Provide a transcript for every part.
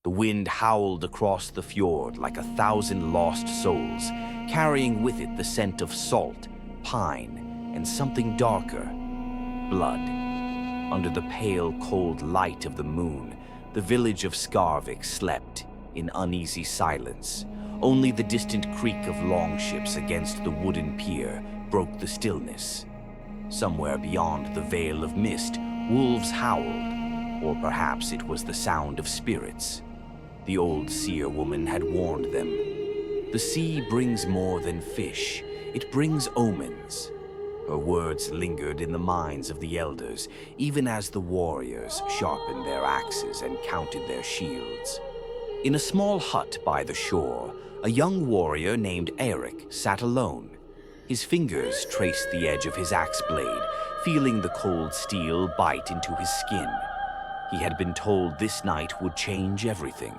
The wind howled across the fjord like 1,000 lost souls, carrying with it the scent of salt, pine, and something darker, blood. Under the pale, cold light of the moon, the village of Skarvik slept in uneasy silence. Only the distant creak of longships against the wooden pier broke the stillness. Somewhere beyond the veil of mist, wolves howled, or perhaps it was the sound of spirits. The old seer woman had warned them. The sea brings more than fish, it brings omens. Her words lingered in the minds of the elders, even as the warriors sharpened their axes and counted their shields. In a small hut by the shore, a young warrior named Eric sat alone. His fingers traced the edge of his axe blade, feeling the cold steel bite into his skin. He had been told this night would change everything.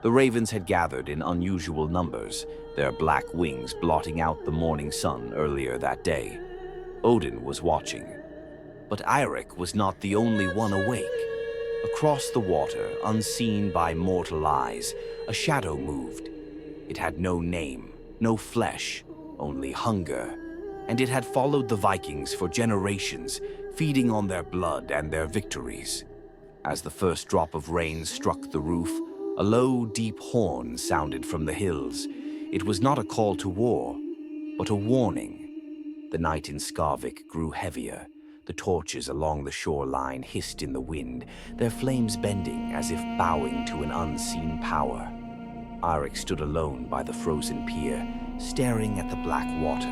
The ravens had gathered in unusual numbers, their black wings blotting out the morning sun earlier that day. Odin was watching. But Eirik was not the only one awake. Across the water, unseen by mortal eyes, a shadow moved. It had no name, no flesh, only hunger. And it had followed the Vikings for generations, feeding on their blood and their victories. As the first drop of rain struck the roof, a low, deep horn sounded from the hills. It was not a call to war, but a warning. The night in Skarvik grew heavier. The torches along the shoreline hissed in the wind, their flames bending as if bowing to an unseen power. Eirik stood alone by the frozen pier, staring at the black water.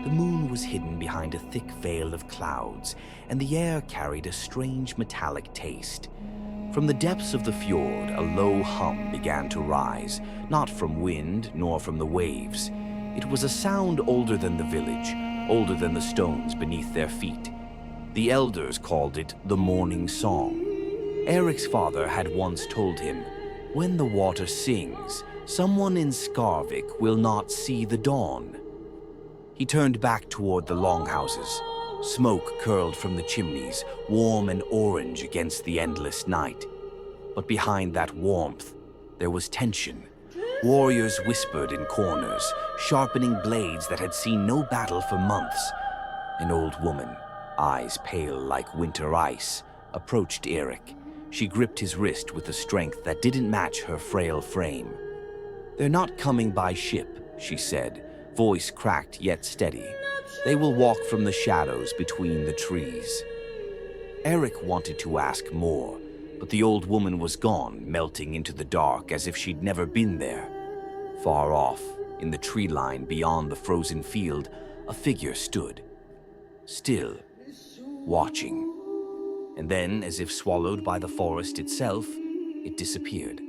The moon was hidden behind a thick veil of clouds, and the air carried a strange metallic taste. From the depths of the fjord, a low hum began to rise, not from wind nor from the waves. It was a sound older than the village, older than the stones beneath their feet. The elders called it the morning song. Eric's father had once told him, "When the water sings, someone in Skarvik will not see the dawn." He turned back toward the longhouses. Smoke curled from the chimneys, warm and orange against the endless night. But behind that warmth, there was tension. Warriors whispered in corners, sharpening blades that had seen no battle for months. An old woman, eyes pale like winter ice, approached Eric. She gripped his wrist with a strength that didn't match her frail frame. "They're not coming by ship," she said, voice cracked yet steady. "They will walk from the shadows between the trees." Eric wanted to ask more, but the old woman was gone, melting into the dark as if she'd never been there. Far off, in the tree line beyond the frozen field, a figure stood, still, watching. And then, as if swallowed by the forest itself, it disappeared.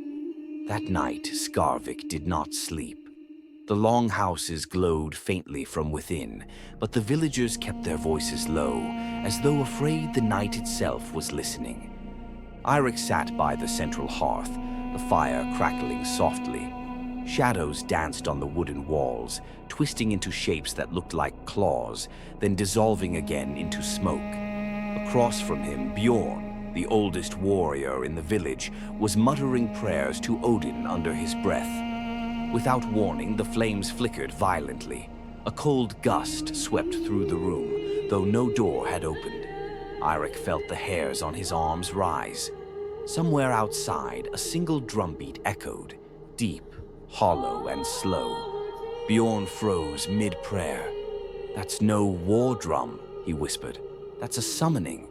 That night, Skarvik did not sleep. The long houses glowed faintly from within, but the villagers kept their voices low, as though afraid the night itself was listening. Eirik sat by the central hearth, the fire crackling softly. Shadows danced on the wooden walls, twisting into shapes that looked like claws, then dissolving again into smoke. Across from him, Bjorn, the oldest warrior in the village, was muttering prayers to Odin under his breath. Without warning, the flames flickered violently. A cold gust swept through the room, though no door had opened. Eirik felt the hairs on his arms rise. Somewhere outside, a single drumbeat echoed, deep, hollow, and slow. Bjorn froze mid-prayer. "That's no war drum," he whispered. "That's a summoning."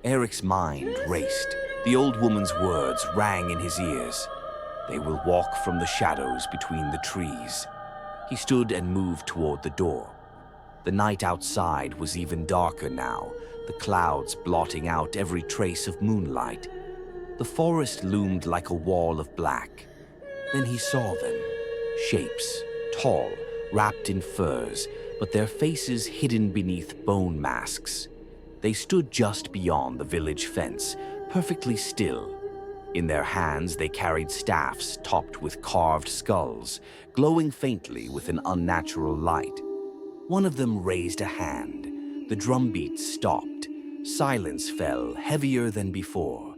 Eric's mind raced. The old woman's words rang in his ears. "They will walk from the shadows between the trees." He stood and moved toward the door. The night outside was even darker now, the clouds blotting out every trace of moonlight. The forest loomed like a wall of black. Then he saw them, shapes, tall, wrapped in furs, but their faces hidden beneath bone masks. They stood just beyond the village fence, perfectly still. In their hands they carried staffs topped with carved skulls, glowing faintly with an unnatural light. One of them raised a hand. The drumbeat stopped. Silence fell, heavier than before.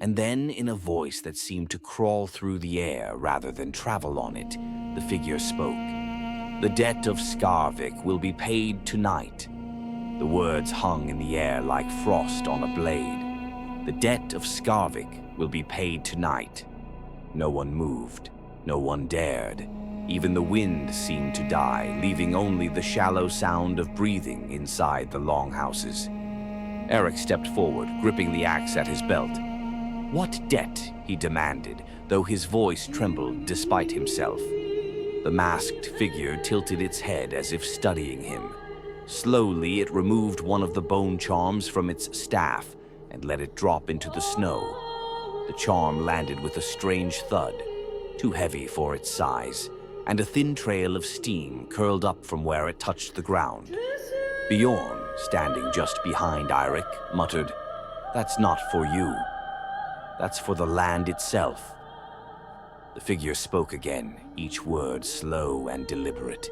And then, in a voice that seemed to crawl through the air rather than travel on it, the figure spoke. "The debt of Skarvik will be paid tonight." The words hung in the air like frost on a blade. The debt of Skarvik will be paid tonight. No one moved. No one dared. Even the wind seemed to die, leaving only the shallow sound of breathing inside the longhouses. Eric stepped forward, gripping the axe at his belt. "What debt?" he demanded, though his voice trembled despite himself. The masked figure tilted its head as if studying him. Slowly, it removed one of the bone charms from its staff and let it drop into the snow. The charm landed with a strange thud, too heavy for its size, and a thin trail of steam curled up from where it touched the ground. Bjorn, standing just behind Eirik, muttered, "That's not for you. That's for the land itself." The figure spoke again, each word slow and deliberate.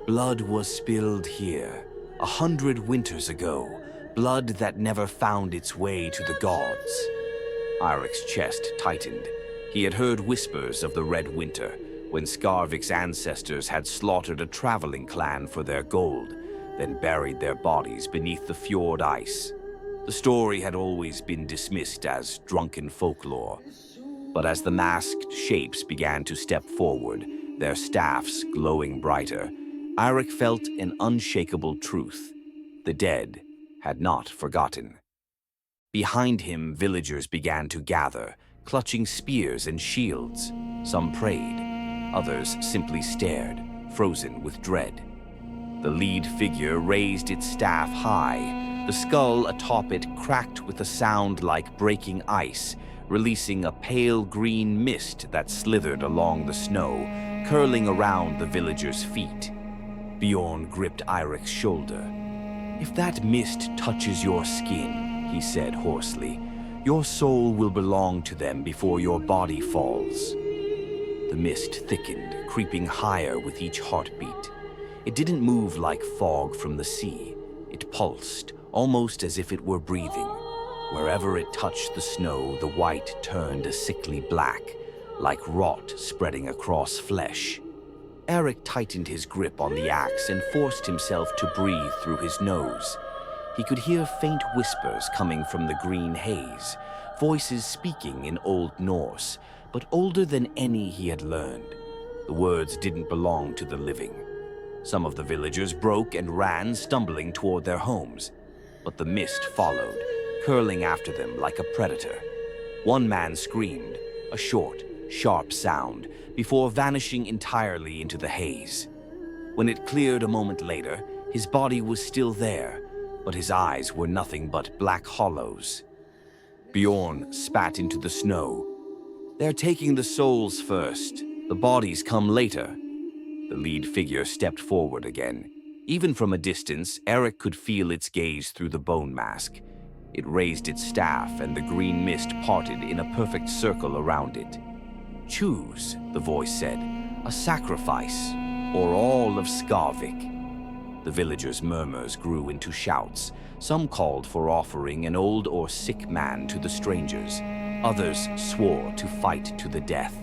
"Blood was spilled here, 100 winters ago, blood that never found its way to the gods." Eirik's chest tightened. He had heard whispers of the Red Winter, when Skarvik's ancestors had slaughtered a traveling clan for their gold, then buried their bodies beneath the fjord ice. The story had always been dismissed as drunken folklore. But as the masked shapes began to step forward, their staffs glowing brighter, Eirik felt an unshakable truth. The dead had not forgotten. Behind him, villagers began to gather, clutching spears and shields. Some prayed, others simply stared, frozen with dread. The lead figure raised its staff high. The skull atop it cracked with a sound like breaking ice, releasing a pale green mist that slithered along the snow, curling around the villagers' feet. Bjorn gripped Eirik's shoulder. "If that mist touches your skin," he said hoarsely, "your soul will belong to them before your body falls." The mist thickened, creeping higher with each heartbeat. It didn't move like fog from the sea. It pulsed, almost as if it were breathing. Wherever it touched the snow, the white turned a sickly black, like rot spreading across flesh. Eirik tightened his grip on the axe and forced himself to breathe through his nose. He could hear faint whispers coming from the green haze, voices speaking in Old Norse, but older than any he had learned. The words didn't belong to the living. Some of the villagers broke and ran, stumbling toward their homes. But the mist followed, curling after them like a predator. One man screamed, a short, sharp sound, before vanishing entirely into the haze. When it cleared a moment later, his body was still there, but his eyes were nothing but black hollows. Bjorn spat into the snow. "They're taking the souls first. The bodies come later." The lead figure stepped forward again. Even from a distance, Eirik could feel its gaze through the bone mask. It raised its staff, and the green mist parted in a perfect circle around it. "Choose," the voice said, "a sacrifice, or all of Skarvik." The villagers' murmurs grew into shouts. Some called for offering an old or sick man to the strangers. Others swore to fight to the death.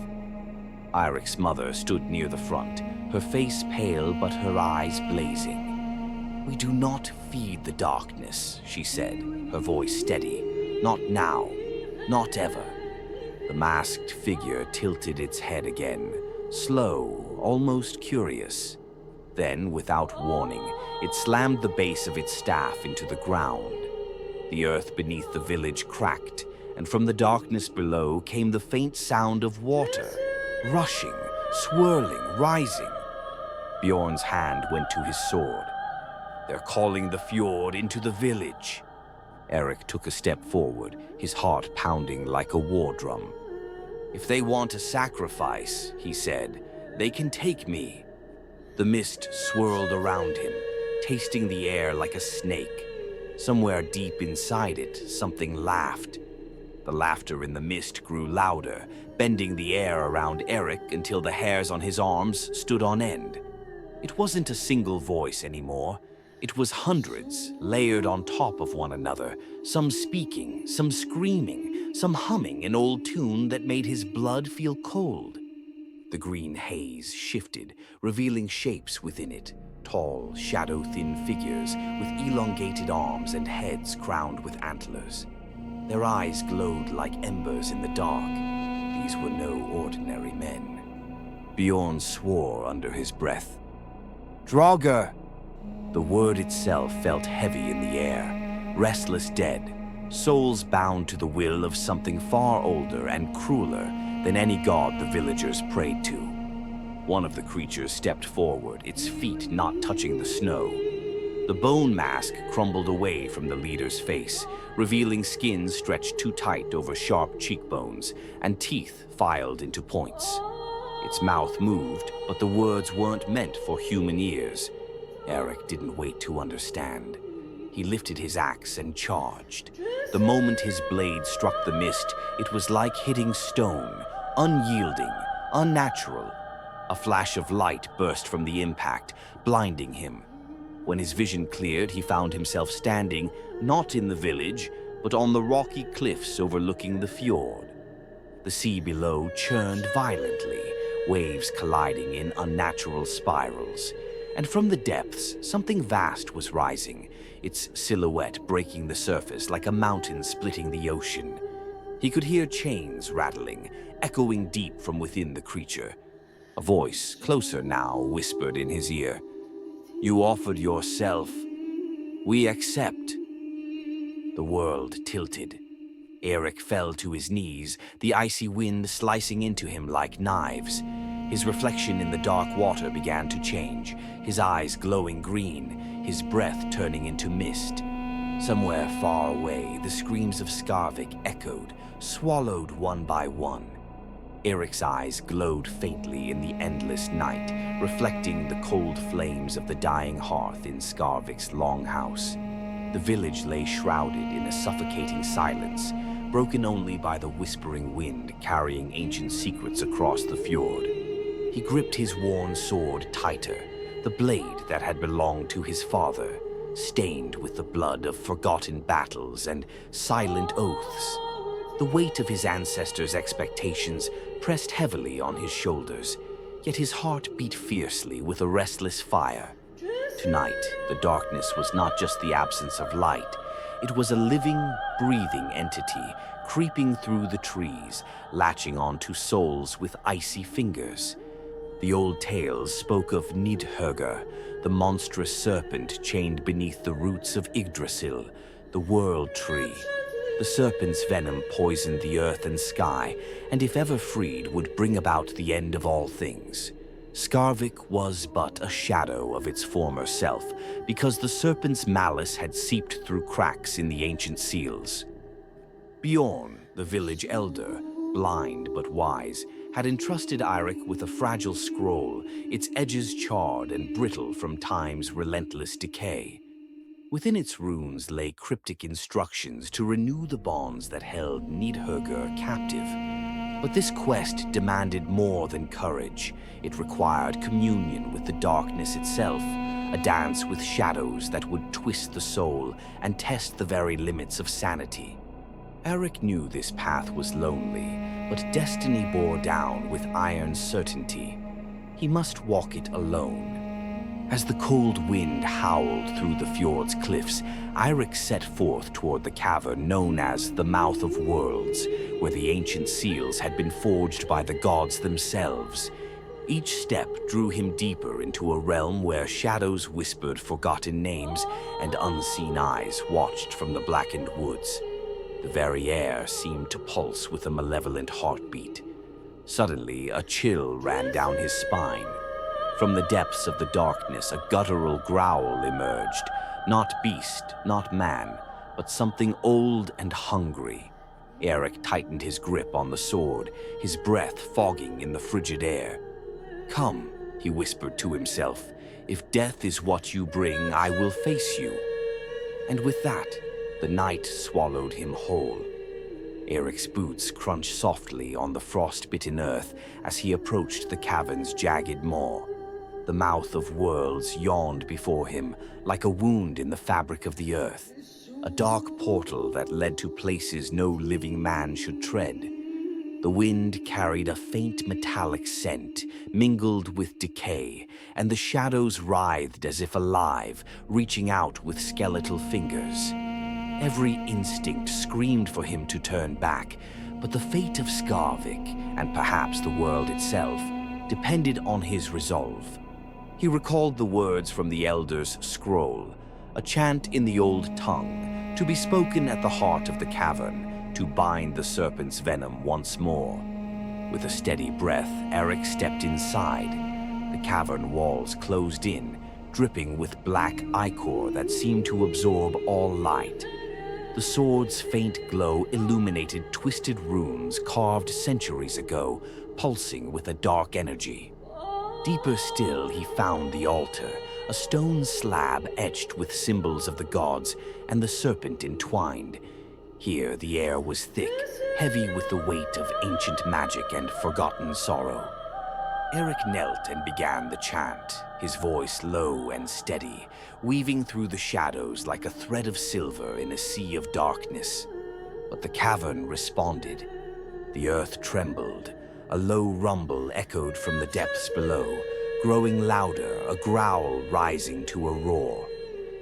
Eirik's mother stood near the front, her face pale but her eyes blazing. "We do not feed the darkness," she said, her voice steady. "Not now, not ever." The masked figure tilted its head again, slow, almost curious. Then, without warning, it slammed the base of its staff into the ground. The earth beneath the village cracked, and from the darkness below came the faint sound of water, rushing, swirling, rising. Bjorn's hand went to his sword. "They're calling the fjord into the village." Eirik took a step forward, his heart pounding like a war drum. "If they want a sacrifice," he said, "they can take me." The mist swirled around him, tasting the air like a snake. Somewhere deep inside it, something laughed. The laughter in the mist grew louder, bending the air around Eirik until the hairs on his arms stood on end. It wasn't a single voice anymore. It was hundreds, layered on top of one another, some speaking, some screaming, some humming an old tune that made his blood feel cold. The green haze shifted, revealing shapes within it, tall, shadow-thin figures with elongated arms and heads crowned with antlers. Their eyes glowed like embers in the dark. These were no ordinary men. Bjorn swore under his breath. "Draugr!" The word itself felt heavy in the air. Restless dead, souls bound to the will of something far older and crueler than any god the villagers prayed to. One of the creatures stepped forward, its feet not touching the snow. The bone mask crumbled away from the leader's face, revealing skin stretched too tight over sharp cheekbones and teeth filed into points. Its mouth moved, but the words weren't meant for human ears. Eric didn't wait to understand. He lifted his axe and charged. The moment his blade struck the mist, it was like hitting stone, unyielding, unnatural. A flash of light burst from the impact, blinding him. When his vision cleared, he found himself standing, not in the village, but on the rocky cliffs overlooking the fjord. The sea below churned violently, waves colliding in unnatural spirals. And from the depths, something vast was rising, its silhouette breaking the surface like a mountain splitting the ocean. He could hear chains rattling, echoing deep from within the creature. A voice, closer now, whispered in his ear. "You offered yourself. We accept." The world tilted. Eric fell to his knees, the icy wind slicing into him like knives. His reflection in the dark water began to change, his eyes glowing green, his breath turning into mist. Somewhere far away, the screams of Skarvik echoed, swallowed one by one. Eric's eyes glowed faintly in the endless night, reflecting the cold flames of the dying hearth in Skarvik's longhouse. The village lay shrouded in a suffocating silence, broken only by the whispering wind carrying ancient secrets across the fjord. He gripped his worn sword tighter, the blade that had belonged to his father, stained with the blood of forgotten battles and silent oaths. The weight of his ancestors' expectations pressed heavily on his shoulders, yet his heart beat fiercely with a restless fire. Tonight, the darkness was not just the absence of light. It was a living, breathing entity creeping through the trees, latching onto souls with icy fingers. The old tales spoke of Nidhöggr, the monstrous serpent chained beneath the roots of Yggdrasil, the world tree. The serpent's venom poisoned the earth and sky, and if ever freed, would bring about the end of all things. Skarvik was but a shadow of its former self, because the serpent's malice had seeped through cracks in the ancient seals. Bjorn, the village elder, blind but wise, had entrusted Eirik with a fragile scroll, its edges charred and brittle from time's relentless decay. Within its runes lay cryptic instructions to renew the bonds that held Nidhöggr captive. But this quest demanded more than courage. It required communion with the darkness itself, a dance with shadows that would twist the soul and test the very limits of sanity. Eric knew this path was lonely, but destiny bore down with iron certainty. He must walk it alone. As the cold wind howled through the fjord's cliffs, Eirik set forth toward the cavern known as the Mouth of Worlds, where the ancient seals had been forged by the gods themselves. Each step drew him deeper into a realm where shadows whispered forgotten names and unseen eyes watched from the blackened woods. The very air seemed to pulse with a malevolent heartbeat. Suddenly, a chill ran down his spine. From the depths of the darkness, a guttural growl emerged. Not beast, not man, but something old and hungry. Eric tightened his grip on the sword, his breath fogging in the frigid air. "Come," he whispered to himself. "If death is what you bring, I will face you." And with that, the night swallowed him whole. Eric's boots crunched softly on the frost-bitten earth as he approached the cavern's jagged maw. The Mouth of Worlds yawned before him like a wound in the fabric of the earth. a dark portal that led to places no living man should tread. The wind carried a faint metallic scent, mingled with decay, and the shadows writhed as if alive, reaching out with skeletal fingers. Every instinct screamed for him to turn back, but the fate of Skarvik, and perhaps the world itself, depended on his resolve. He recalled the words from the Elder's scroll, a chant in the old tongue, to be spoken at the heart of the cavern, to bind the serpent's venom once more. With a steady breath, Eric stepped inside. The cavern walls closed in, dripping with black ichor that seemed to absorb all light. The sword's faint glow illuminated twisted runes carved centuries ago, pulsing with a dark energy. Deeper still, he found the altar, a stone slab etched with symbols of the gods and the serpent entwined. Here the air was thick, heavy with the weight of ancient magic and forgotten sorrow. Eric knelt and began the chant, his voice low and steady, weaving through the shadows like a thread of silver in a sea of darkness. But the cavern responded. The earth trembled. A low rumble echoed from the depths below, growing louder, a growl rising to a roar.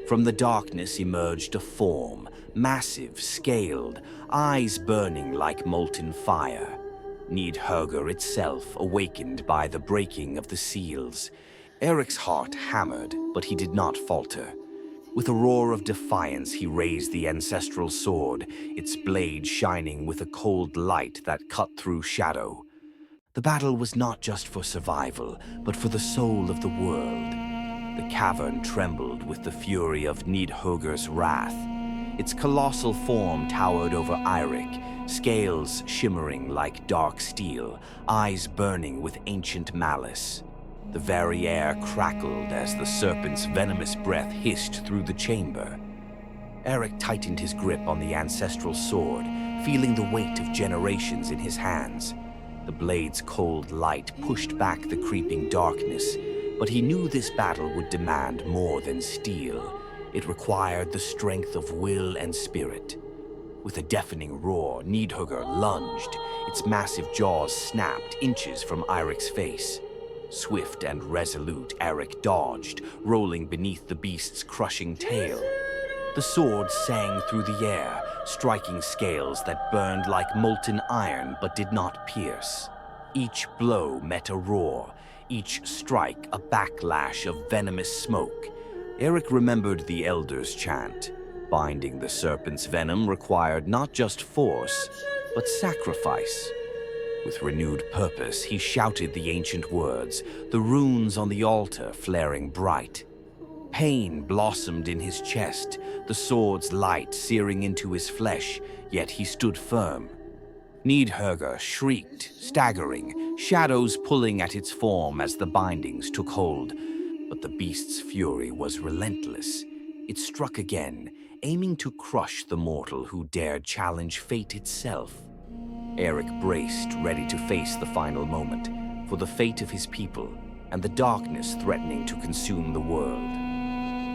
From the darkness emerged a form, massive, scaled, eyes burning like molten fire. Nidhöggr itself awakened by the breaking of the seals. Eric's heart hammered, but he did not falter. With a roar of defiance, he raised the ancestral sword, its blade shining with a cold light that cut through shadow. The battle was not just for survival, but for the soul of the world. The cavern trembled with the fury of Nidhöggr's wrath. Its colossal form towered over Eirik, scales shimmering like dark steel, eyes burning with ancient malice. The very air crackled as the serpent's venomous breath hissed through the chamber. Eric tightened his grip on the ancestral sword, feeling the weight of generations in his hands. The blade's cold light pushed back the creeping darkness, but he knew this battle would demand more than steel. It required the strength of will and spirit. With a deafening roar, Nidhöggr lunged. Its massive jaws snapped inches from Eirik's face. Swift and resolute, Eric dodged, rolling beneath the beast's crushing tail. The sword sang through the air, striking scales that burned like molten iron but did not pierce. Each blow met a roar, each strike a backlash of venomous smoke. Eric remembered the Elder's chant. Binding the serpent's venom required not just force, but sacrifice. With renewed purpose, he shouted the ancient words, the runes on the altar flaring bright. Pain blossomed in his chest, the sword's light searing into his flesh, yet he stood firm. Nidhöggr shrieked, staggering, shadows pulling at its form as the bindings took hold. But the beast's fury was relentless. It struck again, aiming to crush the mortal who dared challenge fate itself. Eric braced, ready to face the final moment, for the fate of his people and the darkness threatening to consume the world.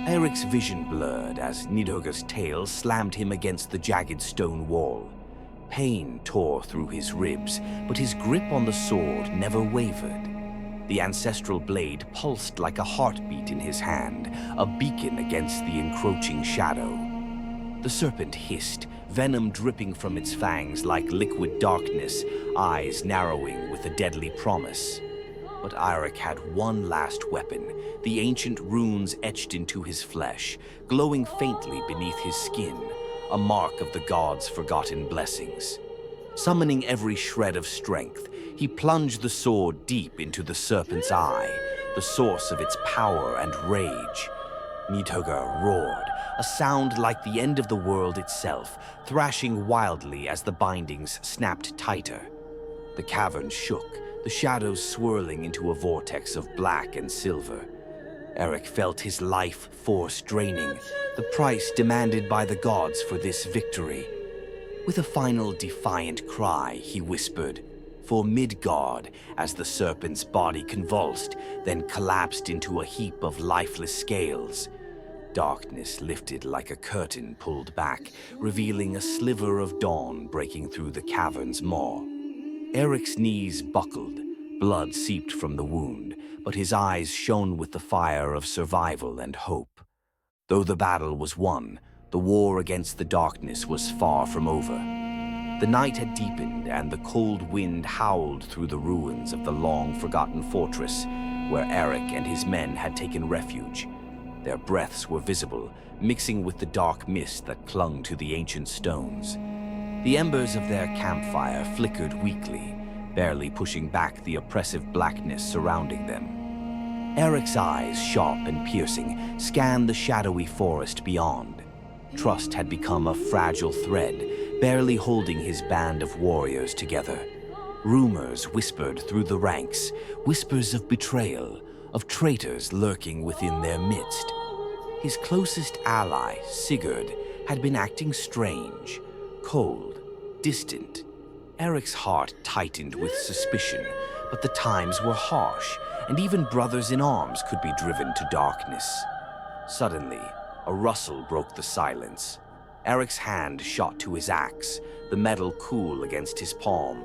Eric's vision blurred as Nidhöggr's tail slammed him against the jagged stone wall. Pain tore through his ribs, but his grip on the sword never wavered. The ancestral blade pulsed like a heartbeat in his hand, a beacon against the encroaching shadow. The serpent hissed, venom dripping from its fangs like liquid darkness, eyes narrowing with a deadly promise. But Eirik had one last weapon, the ancient runes etched into his flesh, glowing faintly beneath his skin, a mark of the gods' forgotten blessings. Summoning every shred of strength, he plunged the sword deep into the serpent's eye, the source of its power and rage. Nidhöggr roared, a sound like the end of the world itself, thrashing wildly as the bindings snapped tighter. The cavern shook, the shadows swirling into a vortex of black and silver. Eric felt his life force draining, the price demanded by the gods for this victory. With a final defiant cry, he whispered, "For Midgard," as the serpent's body convulsed, then collapsed into a heap of lifeless scales. Darkness lifted like a curtain pulled back, revealing a sliver of dawn breaking through the cavern's maw. Eric's knees buckled, blood seeped from the wound, but his eyes shone with the fire of survival and hope. Though the battle was won, the war against the darkness was far from over. The night had deepened, and the cold wind howled through the ruins of the long-forgotten fortress where Eric and his men had taken refuge. Their breaths were visible, mixing with the dark mist that clung to the ancient stones. The embers of their campfire flickered weakly, barely pushing back the oppressive blackness surrounding them. Eric's eyes, sharp and piercing, scanned the shadowy forest beyond. Trust had become a fragile thread, barely holding his band of warriors together. Rumors whispered through the ranks, whispers of betrayal, of traitors lurking within their midst. His closest ally, Sigurd, had been acting strange, cold, distant. Eric's heart tightened with suspicion, but the times were harsh, and even brothers in arms could be driven to darkness. Suddenly, a rustle broke the silence. Eric's hand shot to his axe, the metal cool against his palm.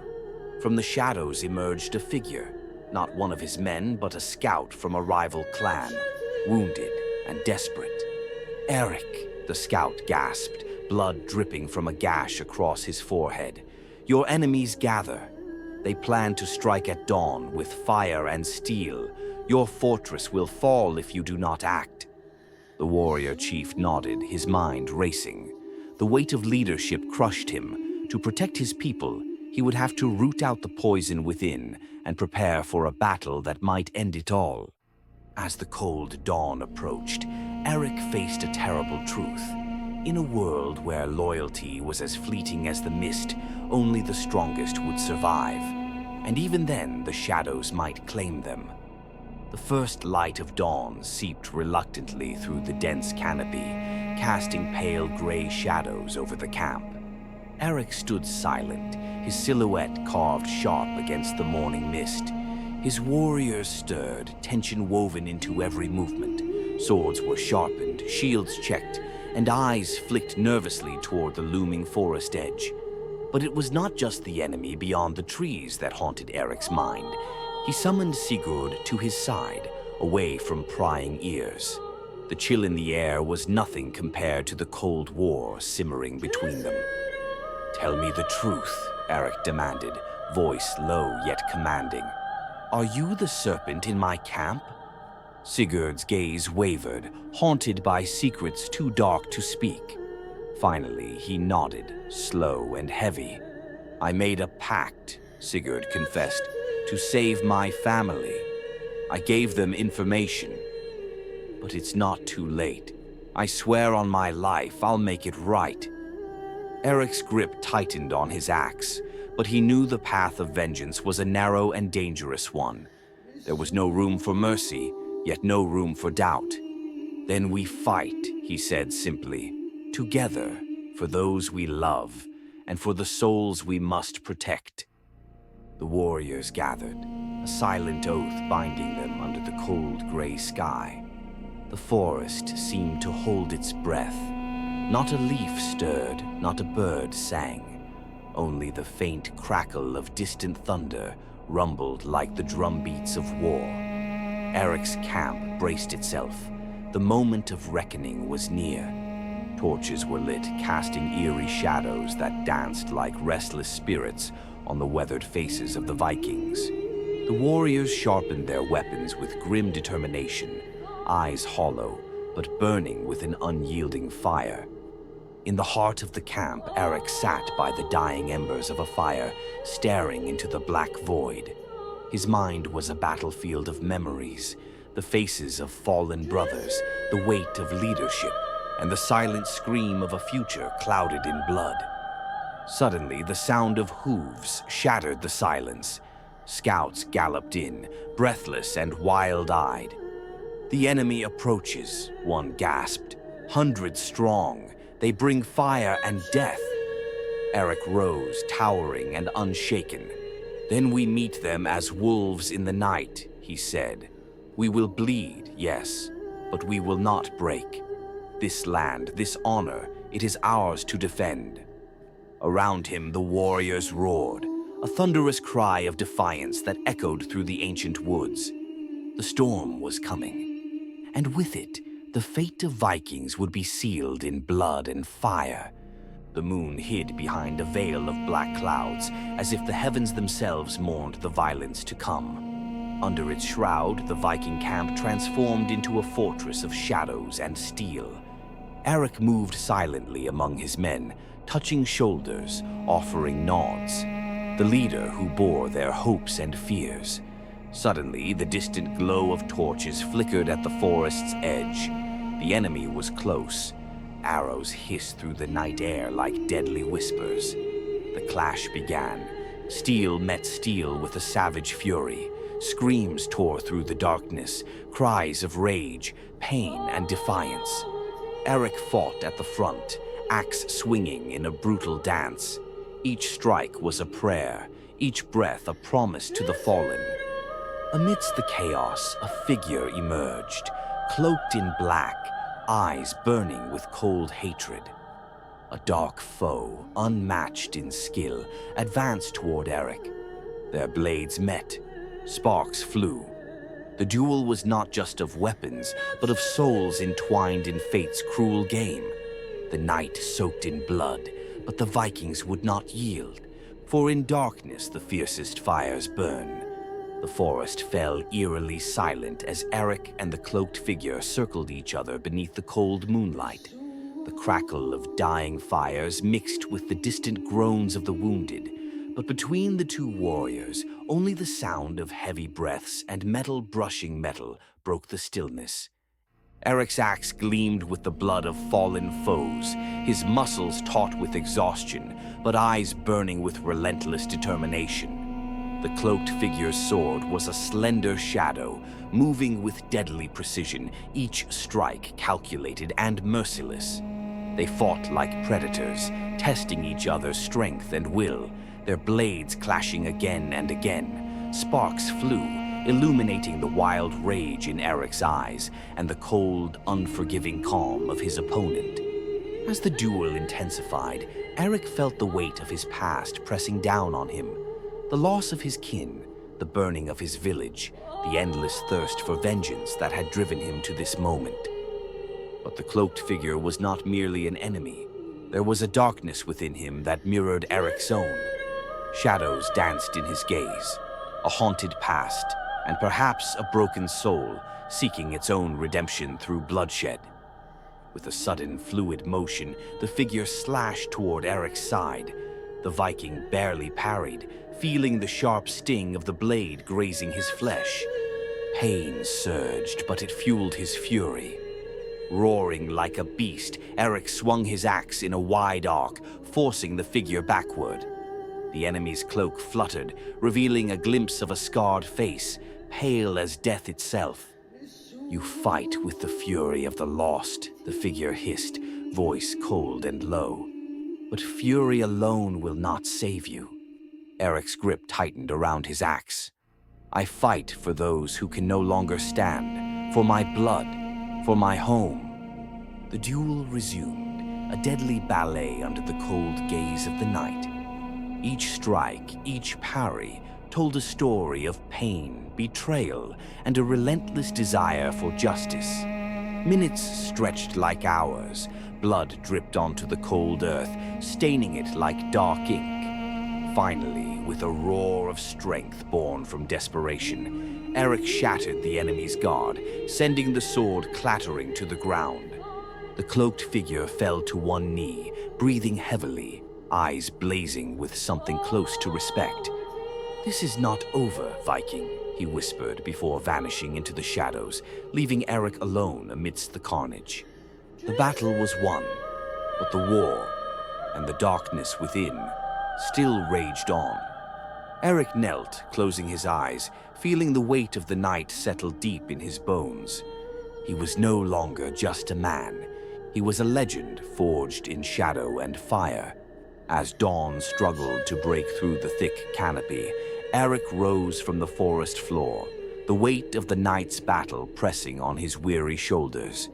From the shadows emerged a figure, not one of his men, but a scout from a rival clan, wounded and desperate. "Eric," the scout gasped, blood dripping from a gash across his forehead. "Your enemies gather. They plan to strike at dawn with fire and steel. Your fortress will fall if you do not act." The warrior chief nodded, his mind racing. The weight of leadership crushed him. To protect his people, he would have to root out the poison within and prepare for a battle that might end it all. As the cold dawn approached, Eric faced a terrible truth. In a world where loyalty was as fleeting as the mist, only the strongest would survive. And even then, the shadows might claim them. The first light of dawn seeped reluctantly through the dense canopy, casting pale gray shadows over the camp. Eric stood silent, his silhouette carved sharp against the morning mist. His warriors stirred, tension woven into every movement. Swords were sharpened, shields checked, and eyes flicked nervously toward the looming forest edge. But it was not just the enemy beyond the trees that haunted Eric's mind. He summoned Sigurd to his side, away from prying ears. The chill in the air was nothing compared to the cold war simmering between them. "Tell me the truth," Eric demanded, voice low yet commanding. "Are you the serpent in my camp?" Sigurd's gaze wavered, haunted by secrets too dark to speak. Finally, he nodded, slow and heavy. "I made a pact," Sigurd confessed, "to save my family. I gave them information. But it's not too late. I swear on my life I'll make it right." Eric's grip tightened on his axe, but he knew the path of vengeance was a narrow and dangerous one. There was no room for mercy, yet no room for doubt. "Then we fight," he said simply, "together, for those we love, and for the souls we must protect." The warriors gathered, a silent oath binding them under the cold gray sky. The forest seemed to hold its breath. Not a leaf stirred, not a bird sang. Only the faint crackle of distant thunder rumbled like the drumbeats of war. Eric's camp braced itself. The moment of reckoning was near. Torches were lit, casting eerie shadows that danced like restless spirits on the weathered faces of the Vikings. The warriors sharpened their weapons with grim determination, eyes hollow, but burning with an unyielding fire. In the heart of the camp, Eric sat by the dying embers of a fire, staring into the black void. His mind was a battlefield of memories, the faces of fallen brothers, the weight of leadership, and the silent scream of a future clouded in blood. Suddenly, the sound of hooves shattered the silence. Scouts galloped in, breathless and wild-eyed. "The enemy approaches," one gasped. "Hundreds strong. They bring fire and death." Eric rose, towering and unshaken. "Then we meet them as wolves in the night," he said. "We will bleed, yes, but we will not break." This land, this honor, it is ours to defend." Around him, the warriors roared, a thunderous cry of defiance that echoed through the ancient woods. The storm was coming, and with it, the fate of Vikings would be sealed in blood and fire. The moon hid behind a veil of black clouds, as if the heavens themselves mourned the violence to come. Under its shroud, the Viking camp transformed into a fortress of shadows and steel. Eric moved silently among his men, touching shoulders, offering nods. The leader who bore their hopes and fears. Suddenly, the distant glow of torches flickered at the forest's edge. The enemy was close. Arrows hissed through the night air like deadly whispers. The clash began. Steel met steel with a savage fury. Screams tore through the darkness, cries of rage, pain, and defiance. Eric fought at the front, axe swinging in a brutal dance. Each strike was a prayer, each breath a promise to the fallen. Amidst the chaos, a figure emerged, cloaked in black, eyes burning with cold hatred. A dark foe, unmatched in skill, advanced toward Eric. Their blades met. Sparks flew. The duel was not just of weapons, but of souls entwined in fate's cruel game. The night soaked in blood, but the Vikings would not yield, for in darkness the fiercest fires burn. The forest fell eerily silent as Eric and the cloaked figure circled each other beneath the cold moonlight. The crackle of dying fires mixed with the distant groans of the wounded, but between the two warriors, only the sound of heavy breaths and metal brushing metal broke the stillness. Eric's axe gleamed with the blood of fallen foes, his muscles taut with exhaustion, but eyes burning with relentless determination. The cloaked figure's sword was a slender shadow, moving with deadly precision, each strike calculated and merciless. They fought like predators, testing each other's strength and will, their blades clashing again and again. Sparks flew, illuminating the wild rage in Eric's eyes and the cold, unforgiving calm of his opponent. As the duel intensified, Eric felt the weight of his past pressing down on him. The loss of his kin, the burning of his village, the endless thirst for vengeance that had driven him to this moment. But the cloaked figure was not merely an enemy. There was a darkness within him that mirrored Eric's own. Shadows danced in his gaze, a haunted past, and perhaps a broken soul seeking its own redemption through bloodshed. With a sudden, fluid motion, the figure slashed toward Eric's side. The Viking barely parried, feeling the sharp sting of the blade grazing his flesh. Pain surged, but it fueled his fury. Roaring like a beast, Eric swung his axe in a wide arc, forcing the figure backward. The enemy's cloak fluttered, revealing a glimpse of a scarred face, pale as death itself. "You fight with the fury of the lost," the figure hissed, voice cold and low. "But fury alone will not save you." Eric's grip tightened around his axe. "I fight for those who can no longer stand, for my blood, for my home." The duel resumed, a deadly ballet under the cold gaze of the night. Each strike, each parry, told a story of pain, betrayal, and a relentless desire for justice. Minutes stretched like hours. Blood dripped onto the cold earth, staining it like dark ink. Finally, with a roar of strength born from desperation, Eric shattered the enemy's guard, sending the sword clattering to the ground. The cloaked figure fell to one knee, breathing heavily, eyes blazing with something close to respect. "This is not over, Viking," he whispered before vanishing into the shadows, leaving Eric alone amidst the carnage. The battle was won, but the war, and the darkness within, still raged on. Eric knelt, closing his eyes, feeling the weight of the night settle deep in his bones. He was no longer just a man. He was a legend forged in shadow and fire. As dawn struggled to break through the thick canopy, Eric rose from the forest floor, the weight of the night's battle pressing on his weary shoulders.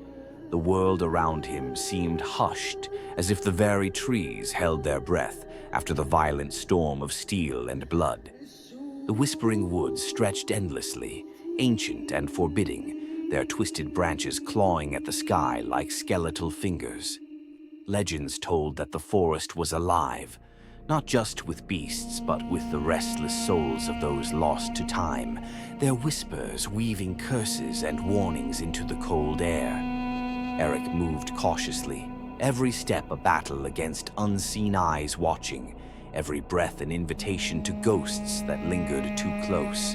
The world around him seemed hushed, as if the very trees held their breath after the violent storm of steel and blood. The whispering woods stretched endlessly, ancient and forbidding, their twisted branches clawing at the sky like skeletal fingers. Legends told that the forest was alive, not just with beasts, but with the restless souls of those lost to time, their whispers weaving curses and warnings into the cold air. Eric moved cautiously, every step a battle against unseen eyes watching, every breath an invitation to ghosts that lingered too close.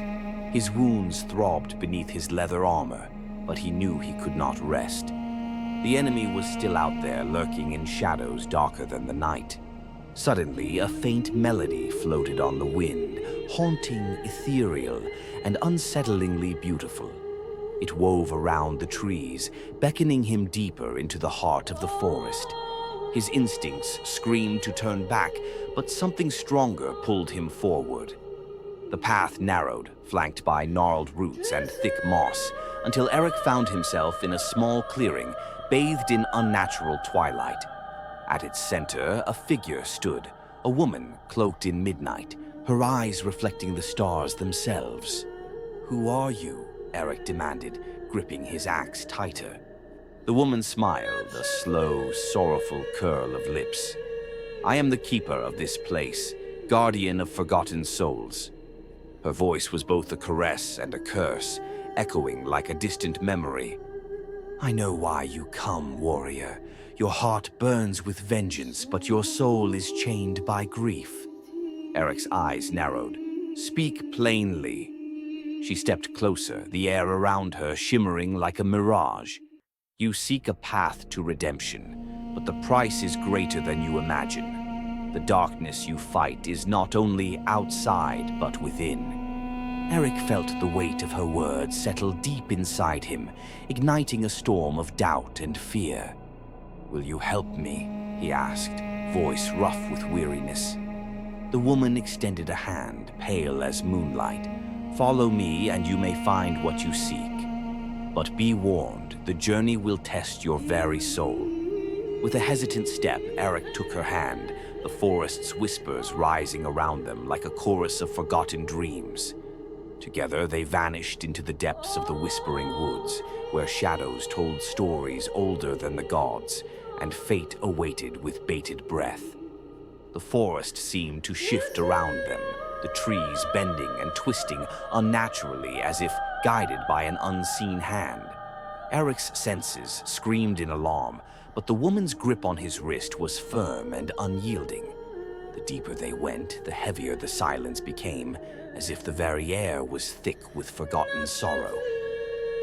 His wounds throbbed beneath his leather armor, but he knew he could not rest. The enemy was still out there, lurking in shadows darker than the night. Suddenly, a faint melody floated on the wind, haunting, ethereal, and unsettlingly beautiful. It wove around the trees, beckoning him deeper into the heart of the forest. His instincts screamed to turn back, but something stronger pulled him forward. The path narrowed, flanked by gnarled roots and thick moss, until Eric found himself in a small clearing, bathed in unnatural twilight. At its center, a figure stood, a woman cloaked in midnight, her eyes reflecting the stars themselves. "Who are you?" Eric demanded, gripping his axe tighter. The woman smiled, a slow, sorrowful curl of lips. "I am the keeper of this place, guardian of forgotten souls." Her voice was both a caress and a curse, echoing like a distant memory. "I know why you come, warrior. Your heart burns with vengeance, but your soul is chained by grief." Eric's eyes narrowed. "Speak plainly." She stepped closer, the air around her shimmering like a mirage. "You seek a path to redemption, but the price is greater than you imagine. The darkness you fight is not only outside, but within." Eric felt the weight of her words settle deep inside him, igniting a storm of doubt and fear. "Will you help me?" he asked, voice rough with weariness. The woman extended a hand, pale as moonlight. "Follow me and you may find what you seek. But be warned, the journey will test your very soul." With a hesitant step, Eric took her hand, the forest's whispers rising around them like a chorus of forgotten dreams. Together they vanished into the depths of the whispering woods, where shadows told stories older than the gods, and fate awaited with bated breath. The forest seemed to shift around them, the trees bending and twisting unnaturally as if guided by an unseen hand. Eric's senses screamed in alarm, but the woman's grip on his wrist was firm and unyielding. The deeper they went, the heavier the silence became, as if the very air was thick with forgotten sorrow.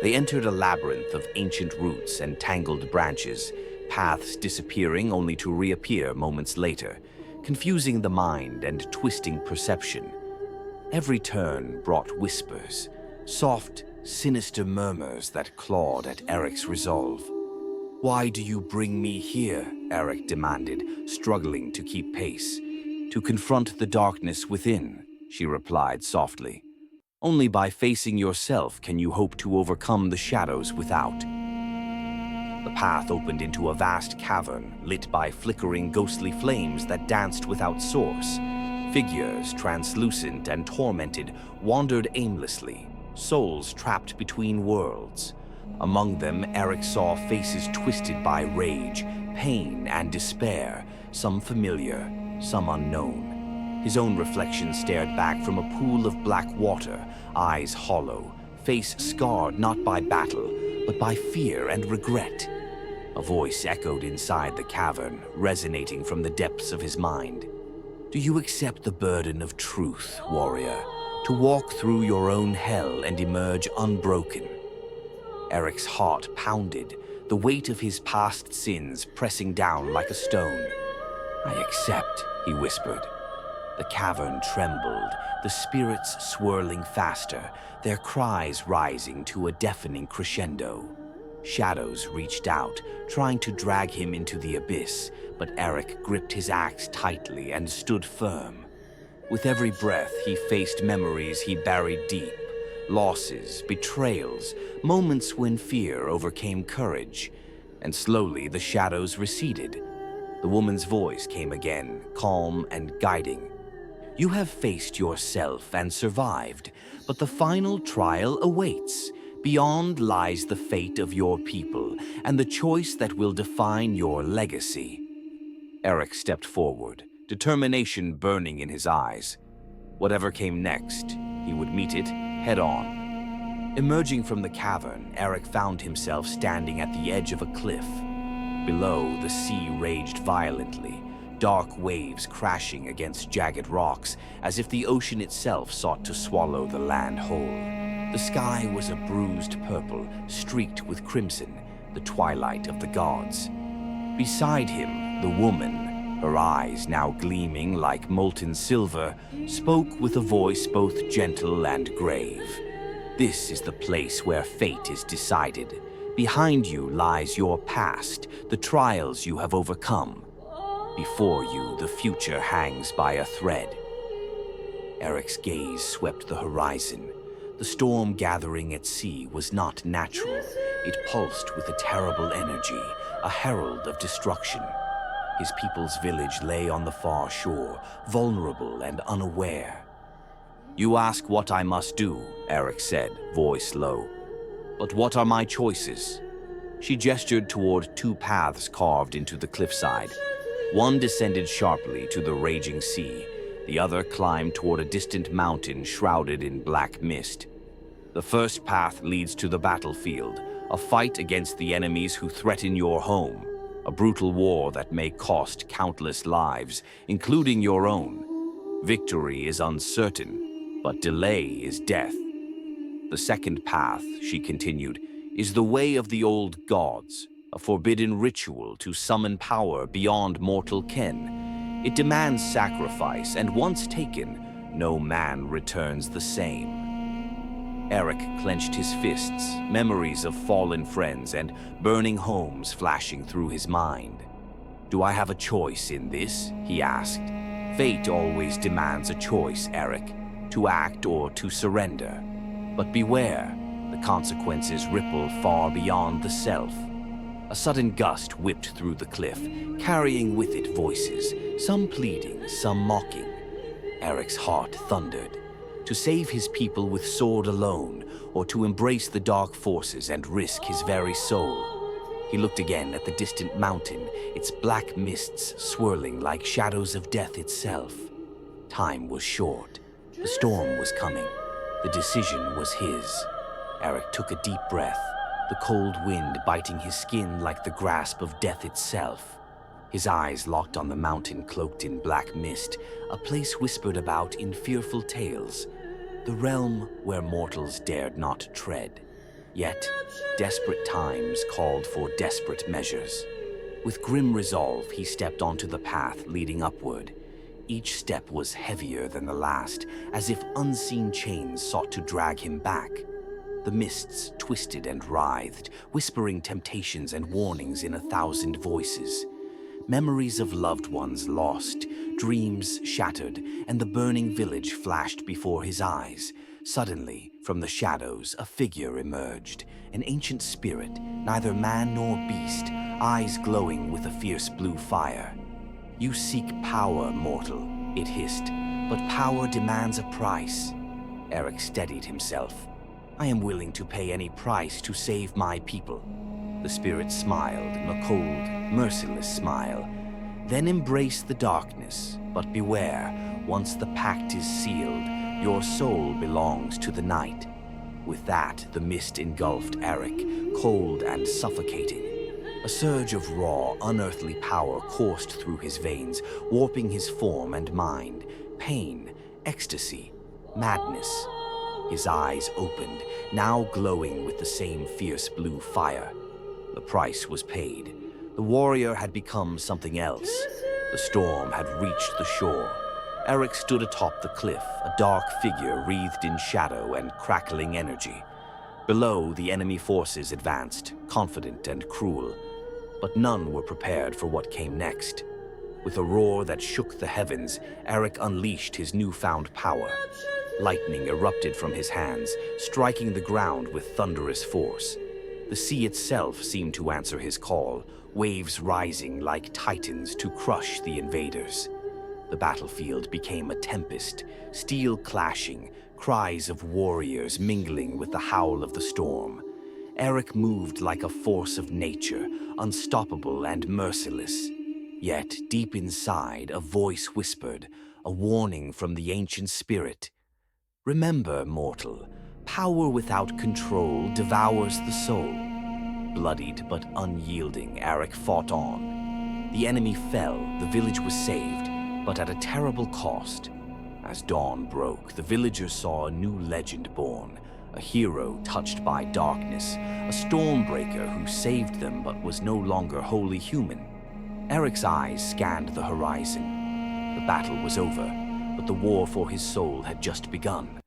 They entered a labyrinth of ancient roots and tangled branches, paths disappearing only to reappear moments later, confusing the mind and twisting perception. Every turn brought whispers, soft, sinister murmurs that clawed at Eric's resolve. "Why do you bring me here?" Eric demanded, struggling to keep pace. "To confront the darkness within," she replied softly. "Only by facing yourself can you hope to overcome the shadows without." The path opened into a vast cavern, lit by flickering ghostly flames that danced without source. Figures, translucent and tormented, wandered aimlessly, souls trapped between worlds. Among them, Eric saw faces twisted by rage, pain, and despair, some familiar, some unknown. His own reflection stared back from a pool of black water, eyes hollow, face scarred not by battle, but by fear and regret. A voice echoed inside the cavern, resonating from the depths of his mind. "Do you accept the burden of truth, warrior, to walk through your own hell and emerge unbroken?" Eric's heart pounded, the weight of his past sins pressing down like a stone. "I accept," he whispered. The cavern trembled, the spirits swirling faster, their cries rising to a deafening crescendo. Shadows reached out, trying to drag him into the abyss, but Eric gripped his axe tightly and stood firm. With every breath, he faced memories he buried deep, losses, betrayals, moments when fear overcame courage. and slowly the shadows receded. The woman's voice came again, calm and guiding. You have faced yourself and survived, but the final trial awaits. Beyond lies the fate of your people and the choice that will define your legacy. Eric stepped forward, determination burning in his eyes. Whatever came next, he would meet it head on. Emerging from the cavern, Eric found himself standing at the edge of a cliff. Below, the sea raged violently, dark waves crashing against jagged rocks, as if the ocean itself sought to swallow the land whole. The sky was a bruised purple, streaked with crimson, the twilight of the gods. Beside him, the woman, her eyes now gleaming like molten silver, spoke with a voice both gentle and grave. This is the place where fate is decided. Behind you lies your past, the trials you have overcome. Before you, the future hangs by a thread. Eric's gaze swept the horizon. The storm gathering at sea was not natural. It pulsed with a terrible energy, a herald of destruction. His people's village lay on the far shore, vulnerable and unaware. You ask what I must do, Eric said, voice low. But what are my choices? She gestured toward two paths carved into the cliffside. One descended sharply to the raging sea. The other climbed toward a distant mountain shrouded in black mist. The first path leads to the battlefield, a fight against the enemies who threaten your home, a brutal war that may cost countless lives, including your own. Victory is uncertain, but delay is death. The second path, she continued, is the way of the old gods, a forbidden ritual to summon power beyond mortal ken. It demands sacrifice, and once taken, no man returns the same. Eric clenched his fists, memories of fallen friends and burning homes flashing through his mind. Do I have a choice in this? He asked. Fate always demands a choice, Eric, to act or to surrender. But beware, the consequences ripple far beyond the self. A sudden gust whipped through the cliff, carrying with it voices, some pleading, some mocking. Eric's heart thundered. To save his people with sword alone, or to embrace the dark forces and risk his very soul. He looked again at the distant mountain, its black mists swirling like shadows of death itself. Time was short. The storm was coming. The decision was his. Eric took a deep breath, the cold wind biting his skin like the grasp of death itself. His eyes locked on the mountain cloaked in black mist, a place whispered about in fearful tales, the realm where mortals dared not tread. Yet, desperate times called for desperate measures. With grim resolve, he stepped onto the path leading upward. Each step was heavier than the last, as if unseen chains sought to drag him back. The mists twisted and writhed, whispering temptations and warnings in 1,000 voices. Memories of loved ones lost, dreams shattered, and the burning village flashed before his eyes. Suddenly, from the shadows, a figure emerged, an ancient spirit, neither man nor beast, eyes glowing with a fierce blue fire. You seek power, mortal, it hissed, but power demands a price. Eric steadied himself. I am willing to pay any price to save my people. The spirit smiled, a cold, merciless smile. Then embrace the darkness, but beware, once the pact is sealed, your soul belongs to the night. With that, the mist engulfed Eric, cold and suffocating. A surge of raw, unearthly power coursed through his veins, warping his form and mind. Pain, ecstasy, madness. His eyes opened, now glowing with the same fierce blue fire. The price was paid. The warrior had become something else. The storm had reached the shore. Eric stood atop the cliff, a dark figure wreathed in shadow and crackling energy. Below, the enemy forces advanced, confident and cruel. But none were prepared for what came next. With a roar that shook the heavens, Eric unleashed his newfound power. Lightning erupted from his hands, striking the ground with thunderous force. The sea itself seemed to answer his call, waves rising like titans to crush the invaders. The battlefield became a tempest, steel clashing, cries of warriors mingling with the howl of the storm. Eric moved like a force of nature, unstoppable and merciless. Yet, deep inside, a voice whispered, a warning from the ancient spirit. Remember, mortal, power without control devours the soul. Bloodied but unyielding, Eric fought on. The enemy fell, the village was saved, but at a terrible cost. As dawn broke, the villagers saw a new legend born, a hero touched by darkness, a stormbreaker who saved them but was no longer wholly human. Eric's eyes scanned the horizon. The battle was over, but the war for his soul had just begun.